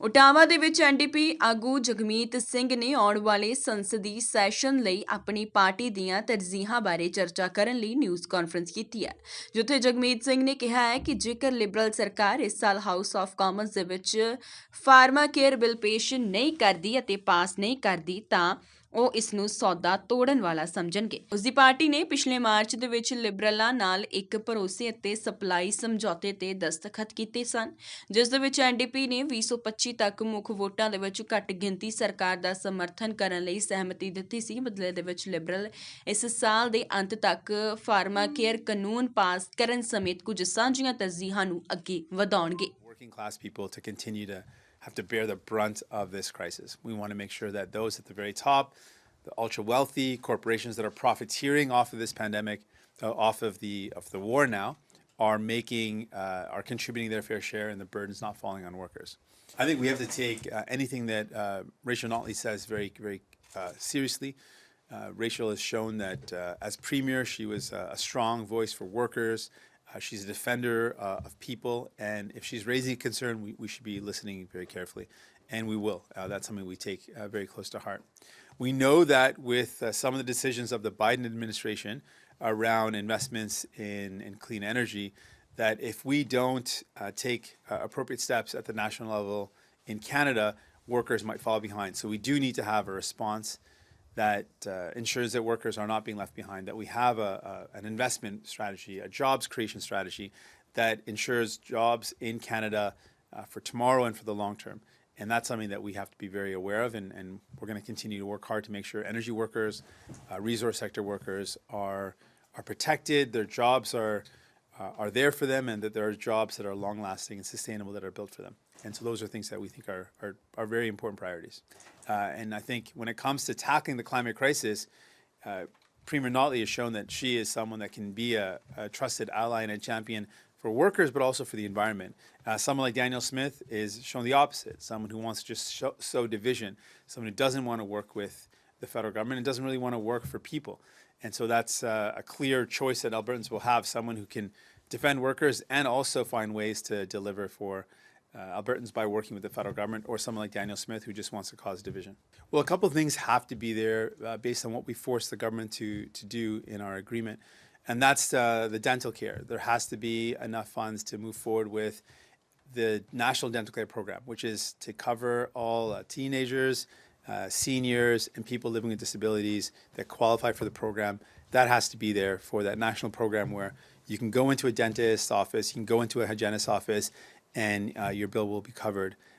Ottawa ਦੇ ਵਿੱਚ NDP ਆਗੂ ਜਗਮੀਤ ਸਿੰਘ ਨੇ ਆਉਣ ਵਾਲੇ ਸੰਸਦੀ ਸੈਸ਼ਨ ਲਈ ਆਪਣੀ ਪਾਰਟੀ ਦੀਆਂ ਤਰਜੀਹਾਂ ਬਾਰੇ ਚਰਚਾ ਕਰਨ ਲਈ ਨਿਊਜ਼ ਕਾਨਫਰੰਸ ਕੀਤੀ ਹੈ, ਜਿੱਥੇ ਜਗਮੀਤ ਸਿੰਘ ਨੇ ਕਿਹਾ ਹੈ ਕਿ ਜੇਕਰ ਲਿਬਰਲ ਸਰਕਾਰ ਇਸ ਸਾਲ ਹਾਊਸ ਆਫ ਕਾਮਨਸ ਦੇ ਵਿੱਚ ਫਾਰਮਾ ਕੇਅਰ ਬਿੱਲ ਪੇਸ਼ ਨਹੀਂ ਕਰਦੀ ਅਤੇ ਪਾਸ ਨਹੀਂ ਕਰਦੀ ਤਾਂ ਉਹ ਇਸ ਨੂੰ ਸੌਦਾ ਤੋੜਨ ਵਾਲਾ ਸਮਝਣਗੇ। ਉਸ ਦੀ ਪਾਰਟੀ ਨੇ ਪਿਛਲੇ ਮਾਰਚ ਦੇ ਵਿੱਚ ਲਿਬਰਲਾਂ ਨਾਲ ਇੱਕ ਭਰੋਸੇ ਅਤੇ ਸਪਲਾਈ ਸਮਝੌਤੇ ਤੇ ਦਸਤਖਤ ਕੀਤੇ ਸਨ, ਜਿਸ ਦੇ ਵਿੱਚ ਐਨਡੀਪੀ ਨੇ 2025 ਤੱਕ ਮੁੱਖ ਵੋਟਾਂ ਦੇ ਵਿੱਚ ਘੱਟ ਗਿਣਤੀ ਸਰਕਾਰ ਦਾ ਸਮਰਥਨ ਕਰਨ ਲਈ ਸਹਿਮਤੀ ਦਿੱਤੀ ਸੀ। ਬਦਲੇ ਦੇ ਵਿੱਚ ਲਿਬਰਲ ਇਸ ਸਾਲ ਦੇ ਅੰਤ ਤੱਕ ਫਾਰਮਾ ਕੇਅਰ ਕਾਨੂੰਨ ਪਾਸ ਕਰਨ ਸਮੇਤ ਕੁਝ ਸਾਂਝੀਆਂ ਤਰਜੀਹਾਂ ਨੂੰ ਅੱਗੇ ਵਧਾਉਣਗੇ। Working class people to continue to have to bear the brunt of this crisis. We want to make sure that those at the very top, the ultra wealthy corporations that are profiteering off of this pandemic, off of the war now, are contributing their fair share, and the burden's not falling on workers. I think we have to take anything that Rachel Notley says very, very seriously. Rachel has shown that as Premier, she was a strong voice for workers. She's a defender of people, and if she's raising a concern, we should be listening very carefully, and we will. That's something we take very close to heart. We know that with some of the decisions of the Biden administration around investments in clean energy, that if we don't take appropriate steps at the national level in Canada, workers might fall behind. So we do need to have a response that ensures that workers are not being left behind, that we have an investment strategy, a jobs creation strategy that ensures jobs in Canada for tomorrow and for the long term. And that's something that we have to be very aware of, and we're going to continue to work hard to make sure energy workers, resource sector workers are protected, their jobs are there for them, and that there are jobs that are long-lasting and sustainable that are built for them. And so those are things that we think are very important priorities. And I think when it comes to tackling the climate crisis, Premier Notley has shown that she is someone that can be a trusted ally and a champion for workers, but also for the environment. Someone like Daniel Smith is shown the opposite, someone who wants to just sow division, someone who doesn't want to work with the federal government and doesn't really want to work for people. And so that's a clear choice that Albertans will have, someone who can defend workers and also find ways to deliver for Albertans by working with the federal government, or someone like Daniel Smith who just wants to cause division. Well, a couple of things have to be there based on what we force the government to do in our agreement, and that's the dental care. There has to be enough funds to move forward with the National Dental Care Program, which is to cover all teenagers, seniors, and people living with disabilities that qualify for the program. That has to be there for that national program where you can go into a dentist's office, you can go into a hygienist's office, and your bill will be covered.